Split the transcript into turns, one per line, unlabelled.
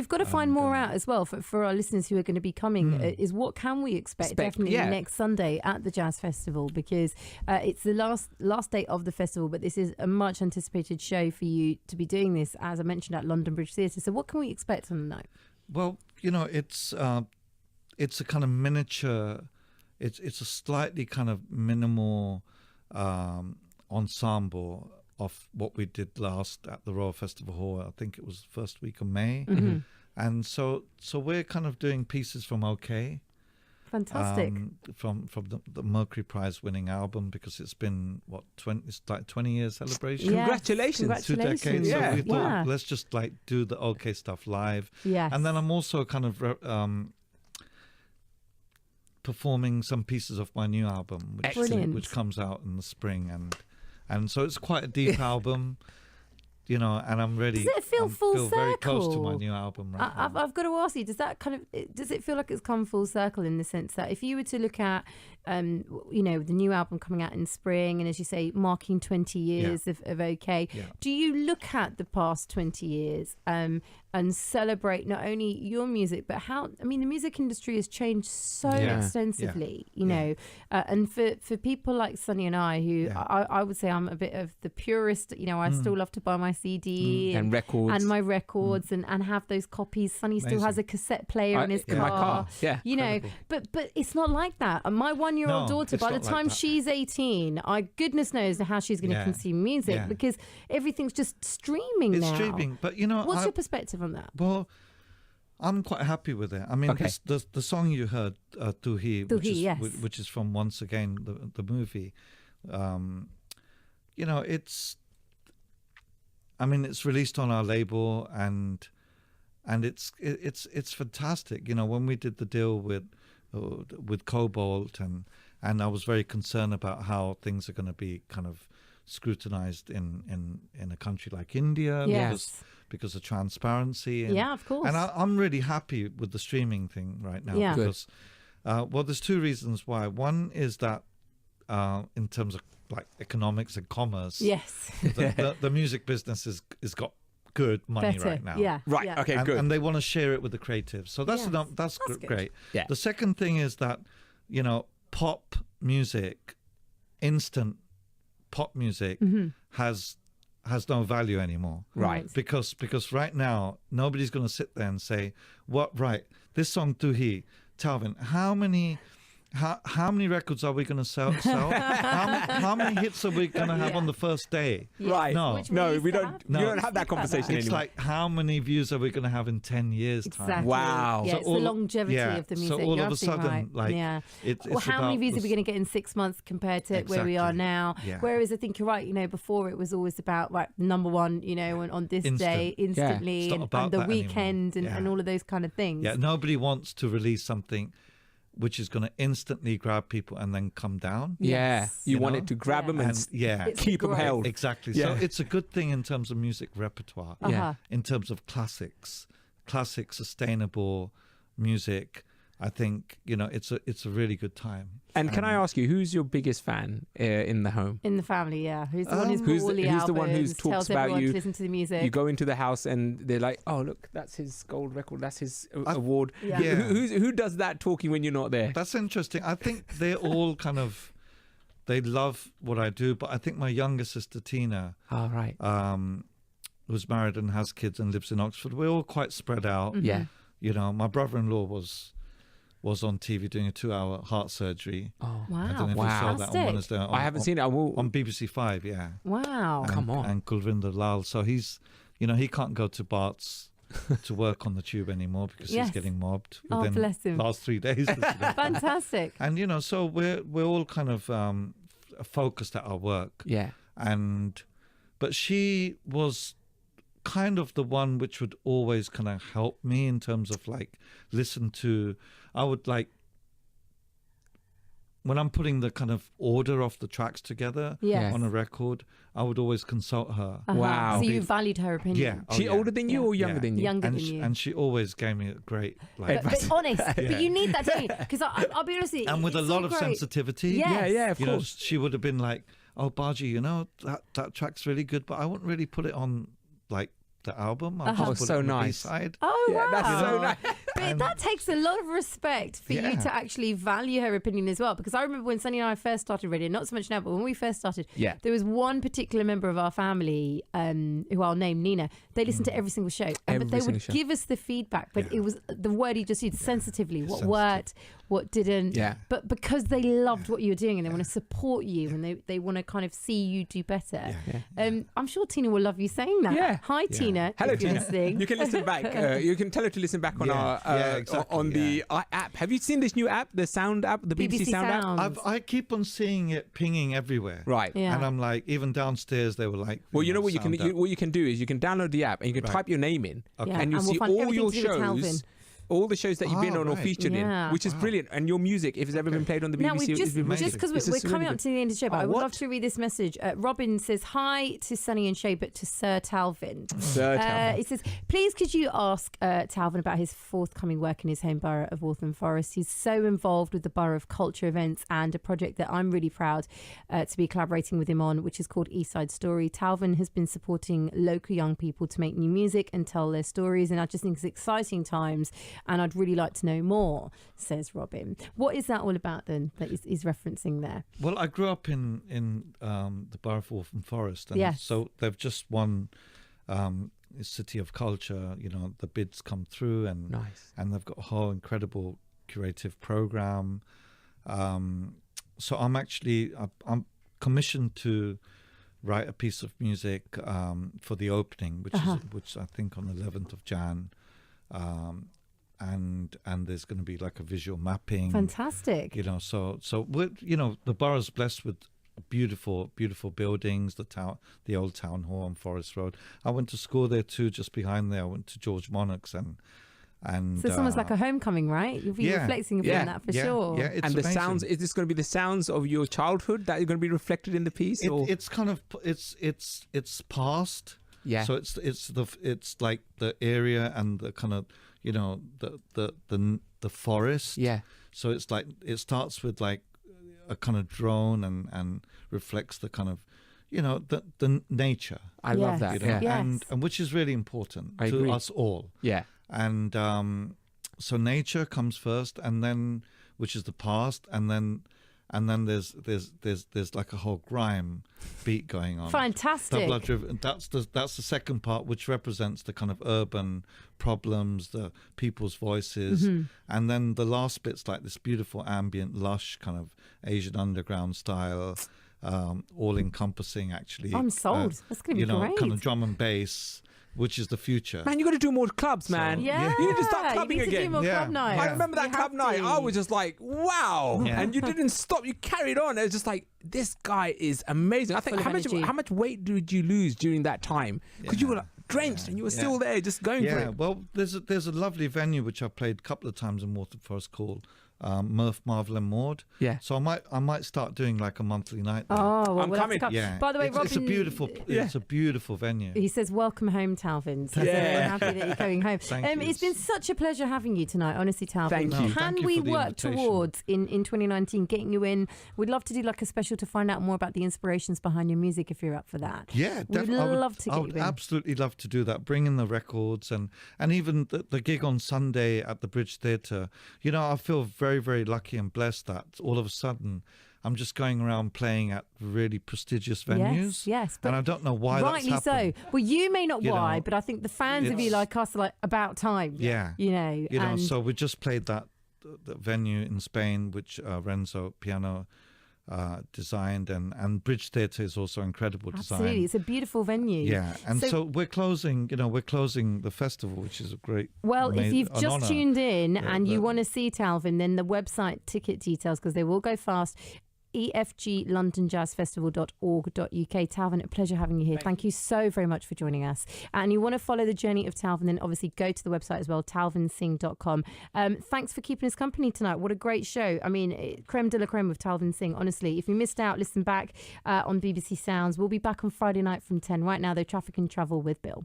we've got to find more out as well for our listeners who are going to be coming. Is what can we expect definitely next Sunday at the Jazz Festival, because it's the last day of the festival, but this is a much anticipated show for you to be doing this, as I mentioned, at London Bridge Theatre. So what can we expect on the night?
Well, it's a kind of miniature. It's a slightly kind of minimal ensemble of what we did last at the Royal Festival Hall. I think it was the first week of May. And so we're kind of doing pieces from OK.
Fantastic.
From the Mercury Prize winning album, because it's been it's like 20 years celebration.
Yes. Congratulations.
2 decades.
Yeah.
So we thought, let's just like do the OK stuff live.
Yes.
And then I'm also kind of performing some pieces of my new album, which comes out in the spring, and so it's quite a deep album. And I'm ready.
Does it feel full circle?
Very close to my new album right now.
I've got to ask you, does it feel like it's come full circle, in the sense that if you were to look at, the new album coming out in spring, and as you say, marking 20 years of OK, do you look at the past 20 years and celebrate not only your music, but the music industry has changed so extensively, and for people like Sunny and I, who I would say I'm a bit of the purist, I still love to buy my CD
and records
and my records and have those copies. Sunny still has a cassette player in his car.
In my car,
but it's not like that. And my 1-year-old daughter, by the time she's 18, goodness knows how she's going to consume music, because everything's just streaming now.
It's streaming, but
what's your perspective on that?
Well, I'm quite happy with it. I mean, the song you heard, Tu Hi, which is from Once Again, the movie. It's released on our label, and it's fantastic. When we did the deal with Cobalt, and I was very concerned about how things are going to be kind of scrutinized in a country like India, because of transparency. And,
of course.
And I'm really happy with the streaming thing right now, because there's 2 reasons why. One is that in terms of like economics and commerce, the music business is got good money right now.
Okay, good.
And they want to share it with the creatives, so that's great. The second thing is that pop music, instant pop music, has no value anymore,
right?
Because right now nobody's going to sit there and say, this song Tu Hi, Talvin, how many records are we going to sell? How many hits are we going to have on the first day?
Right.
No,
we don't. You don't have that conversation
it's
anymore.
Like, how many views are we going to have in 10 years' time?
Exactly.
Wow.
Yeah, it's the longevity of the music.
So all of a sudden,
how many views are we going to get in 6 months compared to where we are now?
Yeah.
Whereas I think you're right. Before it was always about number one. on this day instantly, and the weekend and all of those kind of things.
Yeah. Nobody wants to release something which is going to instantly grab people and then come down.
You want it to grab them and keep them held.
Exactly. So it's a good thing in terms of music repertoire. In terms of classic, sustainable music, I think it's a really good time.
And can I ask you, who's your biggest fan in the home?
In the family, who's the one who's bought all the albums,
the one who talks about you?
To listen to the music.
You go into the house and they're like, "Oh, look, that's his gold record. That's his award." Who does that talking when you're not there?
That's interesting. I think they're all kind of, they love what I do, but I think my younger sister Tina, who's married and has kids and lives in Oxford, we're all quite spread out. My brother-in-law was on TV doing a 2-hour heart surgery.
Oh,
wow.
I don't know if you saw that on Wednesday.
I haven't seen it. I will.
On BBC 5,
Wow.
Come on. And Kulvinder Lal. So he's, he can't go to Bart's to work on the tube anymore because he's getting mobbed within
bless him.
the last 3 days.
Fantastic.
And, so we're all kind of focused at our work.
Yeah.
But she was kind of the one which would always kind of help me in terms of I would when I'm putting the kind of order of the tracks together on a record, I would always consult her.
Wow.
So you valued her opinion.
She older than you or younger than you?
Younger than you.
And she always gave me a great
but honest. But you need that, don't you? Because I'll be honest with you.
And with a lot of sensitivity.
Yes.
Of course.
She would have been like, "Oh, Baji, that track's really good, but I wouldn't really put it on the album. I'll just put
so
it on
nice.
the B-side.
Oh, wow.
That's so nice.
But that takes a lot of respect for you to actually value her opinion as well. Because I remember when Sunny and I first started radio, not so much now, but when we first started, there was one particular member of our family, who I'll name, Nina. They listened to every single show. But they would give us the feedback. But it was the word he just used, sensitively, what worked, what didn't.
Yeah.
But because they loved what you were doing and they want to support you and they want to kind of see you do better. I'm sure Tina will love you saying that.
Yeah.
Hi, Tina.
Hello, Tina.
Listening.
You can listen back. You can tell her to listen back on the app. Have you seen this new app, the Sound app, the BBC Sound app?
I keep on seeing it pinging everywhere.
Right.
Yeah.
And I'm like, even downstairs, they were like.
Well, you know what you can do is you can download the app and you can type your name in, and you'll see all your shows. All the shows that you've been on or featured in, which is brilliant. And your music, if it's ever been played on the BBC,
now just because we're coming up to the end of the show, but I would love to read this message. Robin says, hi to Sunny and Shay, but to Sir Talvin.
Sir Talvin.
He says, please could you ask Talvin about his forthcoming work in his home borough of Waltham Forest. He's so involved with the borough of culture events and a project that I'm really proud to be collaborating with him on, which is called East Side Story. Talvin has been supporting local young people to make new music and tell their stories, and I just think it's exciting times. And I'd really like to know more, says Robin. What is that all about then that he's referencing there?
Well, I grew up in the borough of Waltham Forest. And so they've just won City of Culture. You know, the bids come through and and they've got a whole incredible curative program. So I'm commissioned to write a piece of music for the opening, which I think on the 11th of Jan. And there's going to be like a visual mapping.
Fantastic.
You know, so we're, you know, the borough's blessed with beautiful buildings. The old town hall on Forest Road. I went to school there too, just behind there. I went to George Monarch's and so
it's almost like a homecoming, right? You'll be reflecting upon that for sure.
Yeah, it's
and the
amazing.
Sounds, is this going to be the sounds of your childhood that are going to be reflected in the piece?
It's kind of it's past. Yeah. So it's like the area and the kind of, you know, the forest.
Yeah.
So it's like it starts with like a kind of drone and reflects the kind of, you know, the nature.
I love that.
You know?
Yeah.
And which is really important to
agree.
us all.
Yeah.
And so nature comes first, and then which is the past, and then there's like a whole grime beat going on.
Fantastic.
That's the second part, which represents the kind of urban problems, the people's voices, and then the last bit's like this beautiful ambient, lush kind of Asian underground style, all encompassing actually.
I'm sold. That's gonna be great.
Kind of drum and bass. Which is the future.
Man, you got to do more clubs, man.
So,
you need to start clubbing again.
Do more club night.
I remember that club night. I was just like, wow.
Yeah.
And you didn't stop. You carried on. It was just like, this guy is amazing. I think how much weight did you lose during that time? Because you were like drenched and you were still there just going for it.
Yeah, well, there's a lovely venue which I played a couple of times in Waltham Forest called Murph, Marvel and Maud.
Yeah.
So I might start doing like a monthly night there.
Oh, well,
I'm coming.
Yeah.
By the way, Robin,
it's a beautiful venue.
He says, welcome home, Talvin. So we're happy that you're going home. It's been such a pleasure having you tonight, honestly, Talvin.
Thank you.
Can we work towards, in 2019, getting you in? We'd love to do like a special to find out more about the inspirations behind your music if you're up for that.
Yeah,
definitely. We'd love to get you in.
I would absolutely love to do that. Bring in the records and even the gig on Sunday at the Bridge Theatre. You know, I feel very, very lucky and blessed that all of a sudden I'm just going around playing at really prestigious venues.
Yes.
And I don't know why that's happened.
Rightly so. Well, you may not why, but I think the fans of you like us are like, about time.
Yeah.
You know.
So we just played the venue in Spain, which Renzo Piano designed, and Bridge Theatre is also incredible design.
Absolutely, it's a beautiful venue.
Yeah, and so we're closing the festival, which is a great.
Well, if you've just tuned in and you want to see Talvin, then the website ticket details, because they will go fast. efglondonjazzfestival.org.uk. Talvin, a pleasure having you here. Thank you so very much for joining us. And you want to follow the journey of Talvin, then obviously go to the website as well, talvinsingh.com. Thanks for keeping us company tonight. What a great show. I mean, creme de la creme with Talvin Singh. Honestly, if you missed out, listen back on BBC Sounds. We'll be back on Friday night from 10. Right now, though, traffic and travel with Bill.